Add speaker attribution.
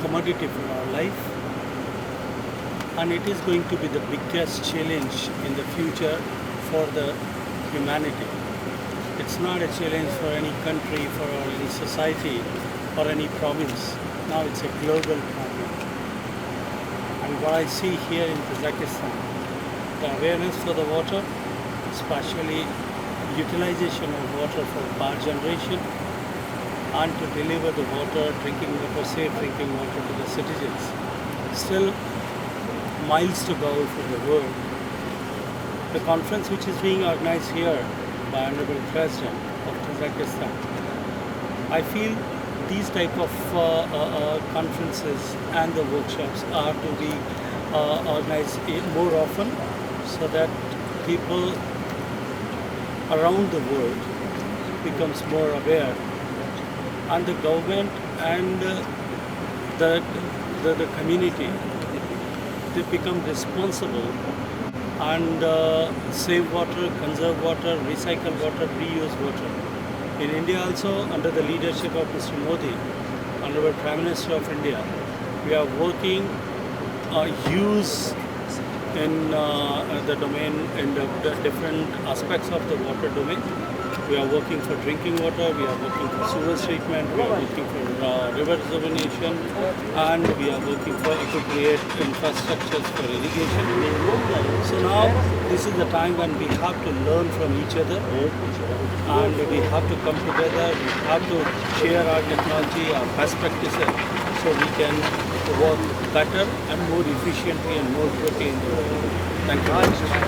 Speaker 1: commodity for our life, and it is going to be the biggest challenge in the future for the humanity. It's not a challenge for any country, for any society, or any province. Now it's a global problem. And what I see here in Kazakhstan, the awareness for the water, especially utilization of water for power generation, and to deliver the water, drinking water, safe drinking water to the citizens. Still miles to go for the world. The conference which is being organized here by Honorable President of Kazakhstan, I feel these type of conferences and the workshops are to be organized more often, so that people around the world becomes more aware, and the government and the community, they become responsible and save water, conserve water, recycle water, reuse water. In India also, under the leadership of Mr. Modi, Honorable Prime Minister of India, we are working use in the domain, in the different aspects of the water domain. We are working for drinking water, we are working for sewage treatment, we are working for river rejuvenation, and we are working for appropriate infrastructures for irrigation. So now this is the time when we have to learn from each other, and we have to come together, we have to share our technology, our best practices, so we can work better and more efficiently and more quickly in the world. Thank you very much.